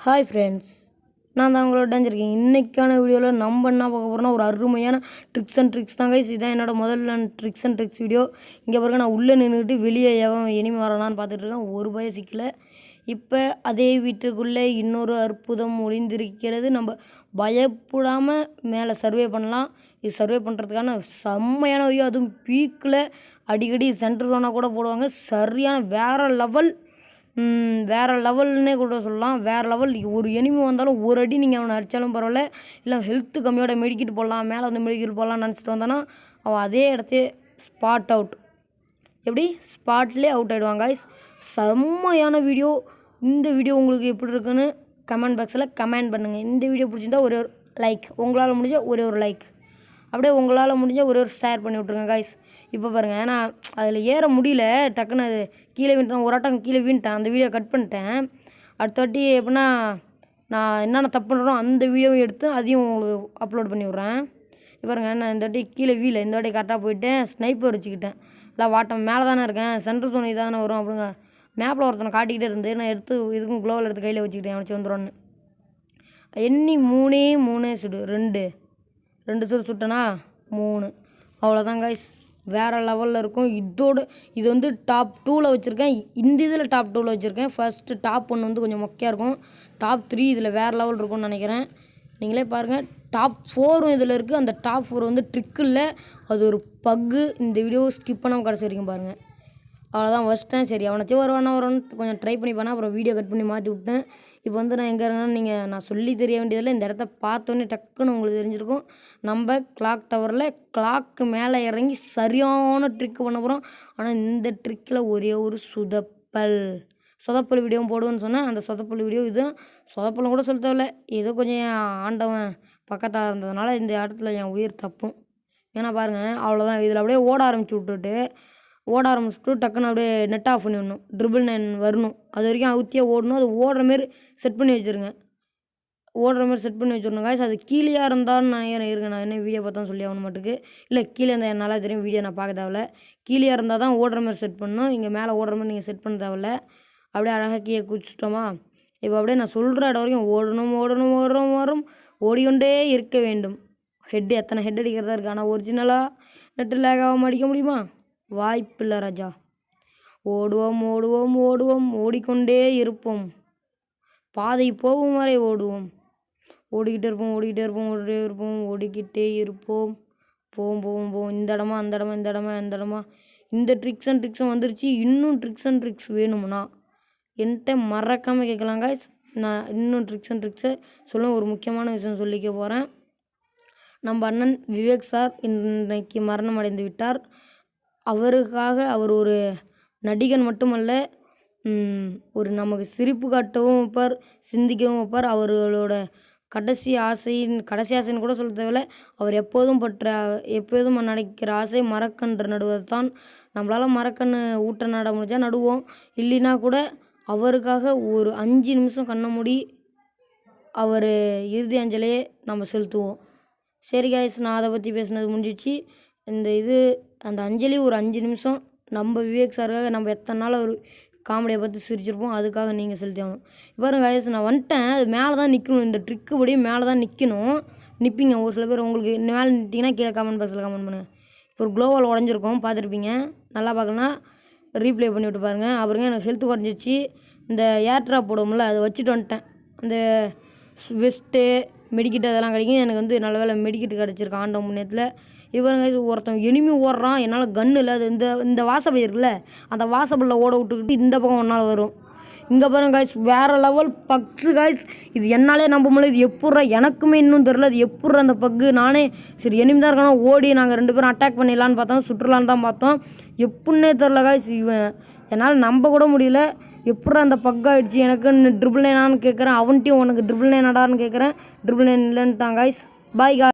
Hi friends, நான் தான் உங்களோட டேஞ்சிருக்கேன். இன்றைக்கான வீடியோவில் நம்ம என்ன பார்க்க போகிறோம்னா ஒரு அருமையான ட்ரிக்ஸ் அண்ட் ட்ரிக்ஸ் தான் கைஸ். இதான் என்னோட முதல்ல ட்ரிக்ஸ் அண்ட் ட்ரிக்ஸ் வீடியோ. இங்கே பாருங்க, நான் உள்ளே நின்றுட்டு வெளியே எவன் இனிமே வரலான்னு பார்த்துட்ருக்கேன். ஒரு பய சிக்கல. இப்போ அதே வீட்டுக்குள்ளே இன்னொரு அற்புதம் ஒளிந்திருக்கிறது. நம்ம பயப்படாமல் மேலே சர்வே பண்ணலாம். இது சர்வே பண்ணுறதுக்கான செம்மையான வீடியோ. அதுவும் பீக்கில் அடிக்கடி சென்டர் ஜோனாக கூட போடுவாங்க. சரியான வேறு லெவல்னே கூட சொல்லலாம். வேறு லெவல். ஒரு எனிமி வந்தாலும் ஒரு அடி நீங்கள் அவனை அடித்தாலும் பரவாயில்ல, இல்லை ஹெல்த்து கம்மியோட மெடிக்கிட்டு போடலாம், மேலே வந்து மெடிக்கிட்டு போடலாம்னு நினச்சிட்டு வந்தானா அவன் அதே இடத்தே ஸ்பாட் அவுட். எப்படி ஸ்பாட்லேயே அவுட் ஆகிடுவாங்க கைஸ். செம்மையான வீடியோ. இந்த வீடியோ உங்களுக்கு எப்படி இருக்குன்னு கமெண்ட் பாக்ஸில் கமெண்ட் பண்ணுங்கள். இந்த வீடியோ பிடிச்சிருந்தா ஒரே ஒரு லைக், உங்களால் முடிஞ்ச ஒரே ஒரு லைக், அப்படியே உங்களால் முடிஞ்ச ஒரே ஒரு ஷேர் பண்ணி விட்ருங்க கைஸ். இப்போ பாருங்கள், ஏன்னா அதில் ஏற முடியல, டக்குன்னு அது கீழே வீணிட்டேன். ஒரு ஆட்டம் கீழே வீணிட்டேன். அந்த வீடியோ கட் பண்ணிட்டேன். அடுத்த வாட்டி எப்படின்னா நான் என்னென்ன தப்பு பண்ணுறோம் அந்த வீடியோவும் எடுத்து அதையும் உங்களுக்கு அப்லோட் பண்ணி விட்றேன். இப்போ பாருங்கள், நான் இந்த வாட்டி கீழே இந்த வாட்டி கரெக்டாக போயிட்டேன். ஸ்னைப்பர் வச்சுக்கிட்டேன். இல்லை வாட்டம் மேலே தானே இருக்கேன், சென்ட்ரு சோனி தானே வரும் அப்படிங்க மேப்பில் ஒருத்தனை காட்டிக்கிட்டே இருந்து நான் எடுத்து இதுக்கும் குளோவில் எடுத்து கையில் வச்சுக்கிட்டேன். அவனுச்சு வந்துடும்னு எண்ணி 3 சுடு 2 சுடு சுட்டேனா 3. அவ்வளோதான் கைஸ். வேறு லெவலில் இருக்கும். இது வந்து டாப் 2ல் வச்சுருக்கேன். இந்த இதில் டாப் 2ல் வச்சுருக்கேன். ஃபஸ்ட்டு டாப் 1 வந்து கொஞ்சம் மொக்கையாக இருக்கும். டாப் 3 இதில் வேறு லெவல் இருக்கும்னு நினைக்கிறேன். நீங்களே பாருங்கள். டாப் 4ம் இதில் இருக்குது. அந்த டாப் 4 வந்து ட்ரிக் இல்லை, அது ஒரு பக்கு. இந்த வீடியோ ஸ்கிப் பண்ணாமல் கடைசி வரைக்கும் பாருங்கள். அவ்வளோதான் வச்சிட்டேன். சரி, அவனை வருவான்னு கொஞ்சம் ட்ரை பண்ணி பண்ணேன். அப்புறம் வீடியோ கட் பண்ணி மாற்றி விட்டேன். இப்போ வந்து நான் எங்கே இருக்கேன்னா நான் சொல்லி தெரிய வேண்டியதில்லை. இந்த இடத்த பார்த்தோன்னே டக்குன்னு உங்களுக்கு தெரிஞ்சிருக்கும். நம்ம கிளாக் டவரில் கிளாக்கு மேலே இறங்கி சரியான ட்ரிக் பண்ண போகிறோம். ஆனால் இந்த ட்ரிக்கில் ஒரே ஒரு சொதப்பல் வீடியோவும் போடுவேன்னு சொன்னேன். அந்த சொதப்பல் வீடியோ இது. சொதப்பலும் கூட சொல்ல தேவையில்ல, ஏதோ கொஞ்சம் ஆண்டவன் பக்கத்தாக இருந்ததுனால இந்த இடத்துல என் உயிர் தப்பும். ஏன்னா பாருங்கள், அவ்வளோதான். இதில் அப்படியே ஓட ஆரம்பிச்சுட்டு டக்குன்னு அப்படியே நெட் ஆஃப் பண்ணி விடணும். 999 வரணும். அது வரைக்கும் அவுத்தியாக ஓடணும். அது ஓடுற மாரி செட் பண்ணி வச்சுருங்க. காய்ஸ். அது கீழேயா இருந்தாலும் நான் இருக்கேன். நான் என்ன வீடியோ பார்த்தாலும் சொல்லி ஆகணும் மாட்டுக்கு. இல்லை கீழே இருந்தால் என்னால் தெரியும், வீடியோ நான் பார்க்க தேவையில்ல. கீழேயா இருந்தால் தான் ஓடுற மாதிரி செட் பண்ணணும். இங்கே மேலே ஓடுற மாதிரி நீங்கள் செட் பண்ண தேவையில்ல. அப்படியே அழகாக கீழே குதிச்சிட்டோமா. இப்போ அப்படியே நான் சொல்கிற இடம் வரைக்கும் ஓடும் ஓடிக்கொண்டே இருக்க வேண்டும். எத்தனை ஹெட் அடிக்கிறதா இருக்குது. ஆனால் ஒரிஜினலாக நெட்டு லேகாகாமல் அடிக்க முடியுமா? வாய்ப்பில்லை ராஜா. ஓடுவோம் ஓடிக்கொண்டே இருப்போம். பாதை போகும் வரை ஓடுவோம். ஓடிக்கிட்டே இருப்போம். போவோம். இந்த இடமா அந்த இடமா. இந்த ட்ரிக்ஸ் அண்ட் ட்ரிக்ஸும் வந்துருச்சு. இன்னும் ட்ரிக்ஸ் அண்ட் ட்ரிக்ஸ் வேணும்னா என்கிட்ட மறக்காமல் கேட்கலாம் கைஸ். நான் இன்னும் ட்ரிக்ஸ் அண்ட் ட்ரிக்ஸை சொல்ல ஒரு முக்கியமான விஷயம் சொல்லிக்க போகிறேன். நம்ம அண்ணன் விவேக் சார் இன்றைக்கு மரணம் அடைந்து விட்டார். அவருக்காக அவர் ஒரு நடிகன் மட்டுமல்ல, ஒரு நமக்கு சிரிப்பு காட்டவும் வைப்பார், சிந்திக்கவும் வைப்பார். அவர்களோட கடைசி ஆசைன்னு கூட சொல்ல தேவையில்லை. அவர் எப்போதும் நினைக்கிற ஆசை மரக்கன்று நடுவது தான். நம்மளால் மரக்கன்று நட முடிஞ்சால் நடுவோம். இல்லைன்னா கூட அவருக்காக ஒரு 5 நிமிஷம் கண்ணை மூடி அவர் இறுதி அஞ்சலியை நம்ம செலுத்துவோம். சரி கைஸ், நான் அதை பற்றி பேசினது முடிஞ்சிச்சு. அந்த அஞ்சலி ஒரு 5 நிமிஷம் நம்ம விவேக் சாருக்காக நம்ம எத்தனை நாள் ஒரு காமெடியை பார்த்து சிரிச்சிருப்போம். அதுக்காக நீங்கள் செலுத்தி ஆகணும். இப்போ பாருங்க கைஸ், நான் வந்துட்டேன். அது மேலே தான் நிற்கணும். இந்த ட்ரிக்கு படி மேலே தான் நிற்கணும். நிற்பீங்க. ஒரு சில பேர் உங்களுக்கு மேலே நிற்கிங்கன்னா கீழே கமெண்ட் பாக்ஸில் கமெண்ட் பண்ணுங்கள். இப்போ ஒரு க்ளோவால் உடஞ்சிருக்கோம், பார்த்துருப்பீங்க. நல்லா பார்க்கலாம், ரீப்ளே பண்ணி விட்டு பாருங்கள். அப்புறம் எனக்கு ஹெல்த் குறைஞ்சிச்சு. இந்த ஏர் ட்ராப் போடுவோம்ல, அதை வச்சுட்டு வந்துட்டேன். அந்த வெஸ்ட்டு மெடிக்கிட்டு அதெல்லாம் கிடைக்கும். எனக்கு வந்து நல்ல வேலை மெடிக்கிட்டு கிடச்சிருக்கு ஆண்ட முன்னேற்றத்தில். இவருங்க ஒருத்தன் எனிமி ஓடுறான். என்னால் கன்று இல்லை. அது இந்த வாசப்படி இருக்குல்ல, அந்த வாசப்படியில் ஓட விட்டுக்கிட்டு இந்த பக்கம் ஒன்றால் வரும். இங்கே பாருங்க காய்ஸ், வேறு லெவல் பக்ஸு காய்ஸ். இது என்னாலே நம்ப முடியல. இது எப்பட்றா, எனக்குமே இன்னும் தெரில அது எப்பட்றா அந்த பக்கு. நானே சரி எனிமி தான் இருக்கானோ ஓடி நாங்கள் 2 பேரும் அட்டாக் பண்ணிடலான்னு பார்த்தோம், சுற்றுலான்னு தான் பார்த்தோம். எப்படின்னே தெரில காய்ஸ். இவன் என்னால் நம்ப கூட முடியல. எப்பட்றா அந்த பக் ஆகிடுச்சு. எனக்கு 999 கேட்குறேன். அவன்ட்டையும் உனக்கு 999 கேட்குறேன். 999 இல்லைன்ட்டான் காய்ஸ். Bye guys.